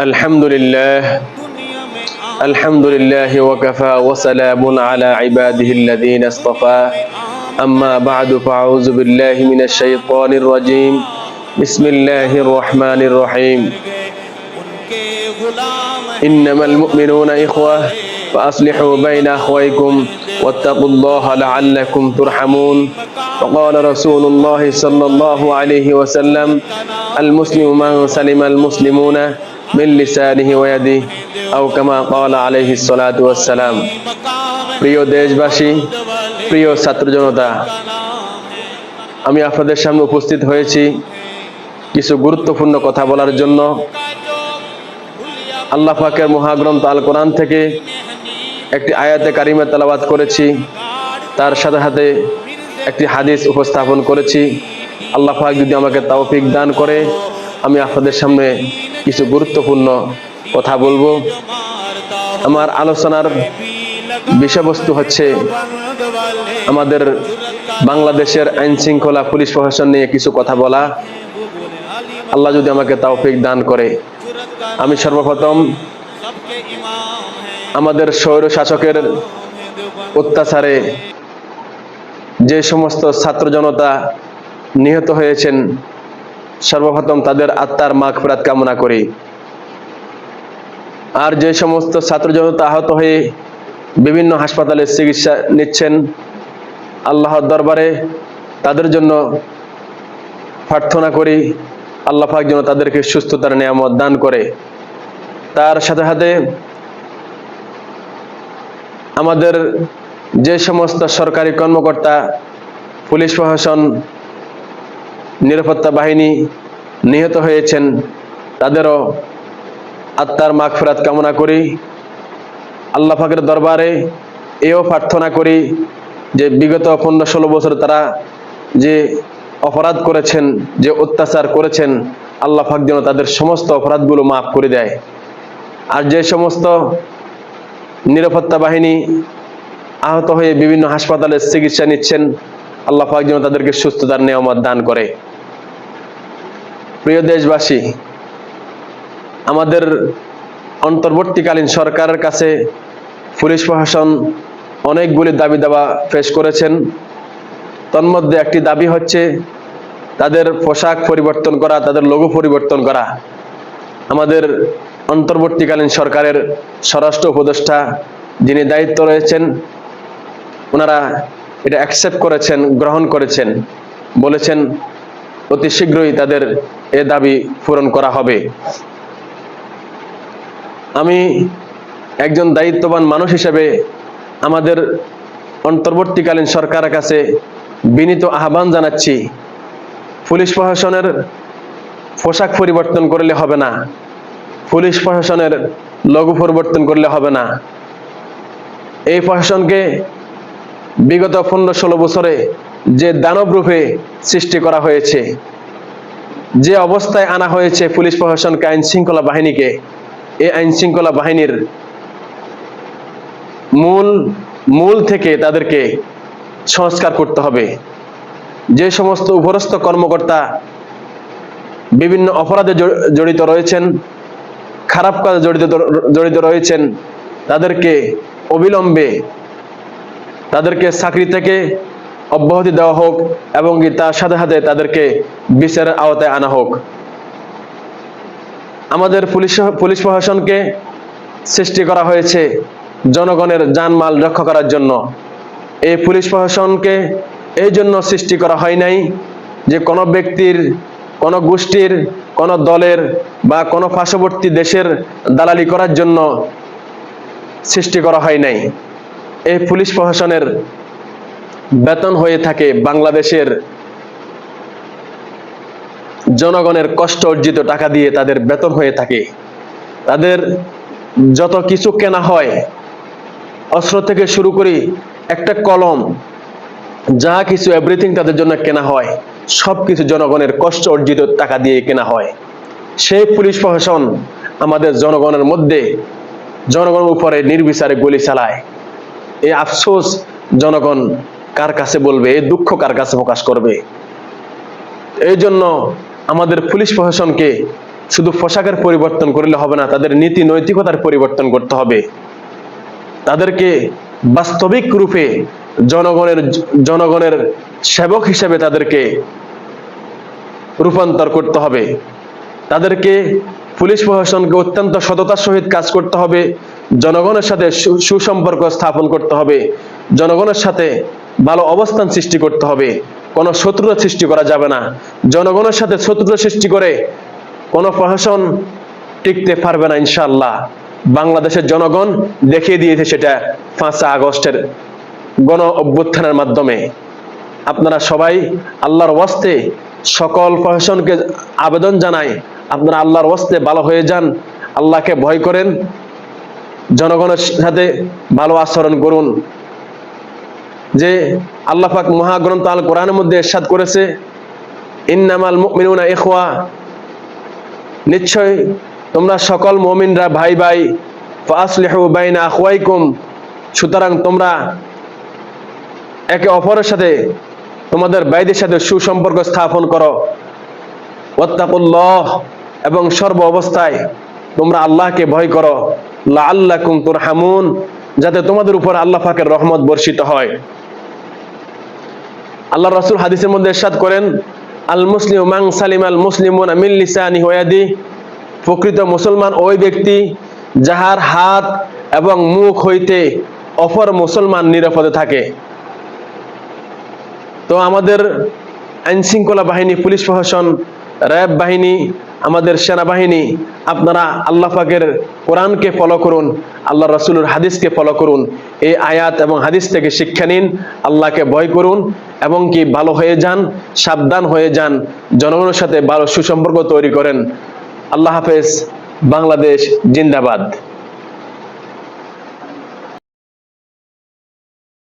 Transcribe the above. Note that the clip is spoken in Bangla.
الحمد لله وكفى وسلام على عباده الذين اصطفى أما بعد فأعوذ بالله من الشيطان الرجيم بسم الله الرحمن الرحيم إنما المؤمنون إخوة فأصلحوا بين أخويكم واتقوا الله لعلكم ترحمون وقال رسول الله صلى الله عليه وسلم المسلم من سلم المسلمون من لسانه ويده أو كما قال عليه الصلاة والسلام। প্রিয় দেশবাসী, প্রিয় ছাত্র জনতা, আমি আপনাদের সামনে উপস্থিত হয়েছি কিছু গুরুত্বপূর্ণ কথা বলার জন্য। আল্লাহ পাকের মহাগ্রন্থ আল কোরআন থেকে একটি আয়াতে কারিমা তেলাওয়াত করেছি, তার সাথে সাথে একটি হাদিস উপস্থাপন করেছি। আল্লাহ পাক যদি আমাকে তৌফিক দান করে আমি আপনাদের সামনে কিছু গুরুত্বপূর্ণ কথা বলবো। আমার আলোচনার বিষয়বস্তু হচ্ছে আমাদের বাংলাদেশের আইন শৃঙ্খলা পুলিশ প্রশাসন নিয়ে কিছু কথা বলা। আল্লাহ যদি আমাকে তৌফিক দান করে আমি সর্বপ্রথম আমাদের স্বৈর শাসকের অত্যাচারে যে সমস্ত ছাত্র জনতা নিহত হয়েছেন সর্বপ্রথম তাদের আত্মার মাগফিরাত কামনা করি। আর যে সমস্ত ছাত্র জনতা আহত হয়ে বিভিন্ন হাসপাতালে চিকিৎসা নিচ্ছেন, আল্লাহর দরবারে তাদের জন্য প্রার্থনা করি আল্লাহ পাক যেন তাদেরকে সুস্থতার নিয়ামত দান করে। তার সাথে সাথে আমাদের যে সমস্ত সরকারি কর্মকর্তা, পুলিশ প্রশাসন, নিরাপত্তা বাহিনী নিহত হয়েছেন তাদেরও আত্মার মাগফিরাত কামনা করি। আল্লাহ পাকের দরবারে এও প্রার্থনা করি যে বিগত 15-16 বছর তারা যে অপরাধ করেছেন, যে অত্যাচার করেছেন, আল্লাহ পাক যেন তাদের সমস্ত অপরাধগুলো মাফ করে দেয়। আর যে সমস্ত নিরাপত্তা বাহিনী আহত হয়ে বিভিন্ন হাসপাতালে চিকিৎসা নিচ্ছেন, আল্লাহ পাক যেন তাদেরকে সুস্থতার নিয়ামত দান করে। প্রিয় দেশবাসী, আমাদের অন্তর্বর্তীকালীন সরকারের কাছে পুলিশ প্রশাসন অনেকগুলি দাবি দাওয়া পেশ করেছেন। তন্মধ্যে একটি দাবি হচ্ছে তাদের পোশাক পরিবর্তন করা, তাদের লোগো পরিবর্তন করা। আমাদের অন্তর্বর্তীকালীন সরকারের স্বরাষ্ট্র উপদেষ্টা যিনি দায়িত্ব রয়েছেন ওনারা এটা অ্যাকসেপ্ট করেছেন, গ্রহণ করেছেন, বলেছেন অতি শীঘ্রই তাদের এ দাবি পূরণ করা হবে। আমি একজন দায়িত্ববান মানুষ হিসেবে আমাদের অন্তর্বর্তীকালীন সরকারের কাছে বিনীত আহ্বান জানাচ্ছি, পুলিশ প্রশাসনের পোশাক পরিবর্তন করলে হবে না, পুলিশ প্রশাসনের লোগো পরিবর্তন করলে হবে না। এই প্রশাসনকে বিগত 15-16 বছরে যে দানব রূপে সৃষ্টি করা হয়েছে, যে অবস্থায় আনা হয়েছে পুলিশ প্রশাসনকে, আইন শৃঙ্খলা বাহিনীকে, এই আইন শৃঙ্খলা বাহিনীর মূল থেকে তাদেরকে সংস্কার করতে হবে। যে সমস্ত উপরস্থ কর্মকর্তা বিভিন্ন অপরাধে জড়িত রয়েছেন, খারাপ কাজে জড়িত রয়েছেন, তাদেরকে অবিলম্বে তাদেরকে চাকরি থেকে অব্যাহতি দেওয়া হোক এবং তার সাথে সাথে তাদেরকে বিচারের আওতায় আনা হোক। আমাদের পুলিশ প্রশাসনকে সৃষ্টি করা হয়েছে জনগণের জানমাল রক্ষা করার জন্য। এই পুলিশ প্রশাসনকে এই জন্য সৃষ্টি করা হয় নাই যে কোনো ব্যক্তির, কোনো গোষ্ঠীর, কোনো দলের বা কোনো পার্শ্ববর্তী দেশের দালালি করার জন্য সৃষ্টি করা হয় নাই। এই পুলিশ প্রশাসনের বেতন হয়ে থাকে বাংলাদেশের জনগণের কষ্ট অর্জিত টাকা দিয়ে তাদের বেতন হয়ে থাকে। তাদের যত কিছু কেনা হয়, অস্ত্র থেকে শুরু করে একটা কলম, যা কিছু এভরিথিং তাদের জন্য কেনা হয়, সবকিছু জনগণের কষ্ট অর্জিত টাকা দিয়ে কেনা হয়। সেই পুলিশ প্রশাসন আমাদের জনগণের মধ্যে, জনগণের উপরে নির্বিচারে গুলি চালায়। এই আফসোস জনগণ কার কাছে বলবে, এই দুঃখ কার কাছে প্রকাশ করবে? এই জন্য আমাদের পুলিশ প্রশাসনকে শুধু পোশাকের পরিবর্তন করলে হবে না, তাদের নীতি নৈতিকতার পরিবর্তন করতে হবে। তাদেরকে বাস্তবিক রূপে জনগণের সেবক হিসেবে তাদেরকে রূপান্তর করতে হবে। তাদেরকে পুলিশ প্রশাসনকে অত্যন্ত সততার সহিত কাজ করতে হবে, জনগণের সাথে সুসম্পর্ক স্থাপন করতে হবে, জনগণের সাথে ভালো অবস্থান সৃষ্টি করতে হবে। কোনো শত্রুতা সৃষ্টি করা যাবে না। জনগণের সাথে শত্রুতা সৃষ্টি করে কোনো প্রশাসন টিকতে পারবে না ইনশাআল্লাহ। বাংলাদেশের জনগণ দেখিয়ে দিয়েছে সেটা 5 আগস্টের গণ অভ্যুত্থানের মাধ্যমে। আপনারা সবাই আল্লাহর ওয়াস্তে সকল প্রশাসনকে আবেদন জানাই, আপনারা আল্লাহর ওয়াস্তে ভালো হয়ে যান, আল্লাহকে ভয় করেন, জনগণের সাথে ভালো আচরণ করুন। যে আল্লাহ পাক মহাগ্রন্থ আল কোরআনের মধ্যে ইরশাদ করেছে, ইন্নামাল মুমিনুনা ইখওয়া, নিশ্চয় তোমরা সকল মুমিনরা ভাই ভাই, ফাসলিহু বাইনা আখওয়াইকুম, সুতরাং তোমরা একে অপরের সাথে তোমাদের ভাইদের সাথে সুসম্পর্ক স্থাপন করো। ওয়াত্তাকুল্লাহ, এবং সর্ব অবস্থায় তোমরা আল্লাহকে ভয় করো। লাআল্লাকুম তুরহামুন, যাতে তোমাদের উপর আল্লাহ পাকের রহমত বর্ষিত হয়। আল্লাহ রাসূল হাদিসের মধ্যে ইরশাদ করেন, আল মুসলিমু মান সালিমাল মুসলিমুনা মিন লিসানিহি ওয়া ইয়াদিহি, প্রকৃত মুসলমান ওই ব্যক্তি যাহার হাত এবং মুখ হইতে অপর মুসলমান নিরাপদে থাকে। তো আমাদের আইন শৃঙ্খলা বাহিনী, পুলিশ প্রশাসন, র্যাব বাহিনী, আমাদের সেনাবাহিনী, আপনারা আল্লাহ পাকের কোরআনকে ফলো করুন, আল্লাহ রাসূলের হাদিসকে ফলো করুন। এই আয়াত এবং হাদিস থেকে শিক্ষা নিন, আল্লাহকে ভয় করুন এবং কি ভালো হয়ে যান, সাবধান হয়ে যান, জনগণের সাথে ভালো সুসম্পর্ক তৈরি করেন। আল্লাহ হাফেজ। বাংলাদেশ জিন্দাবাদ।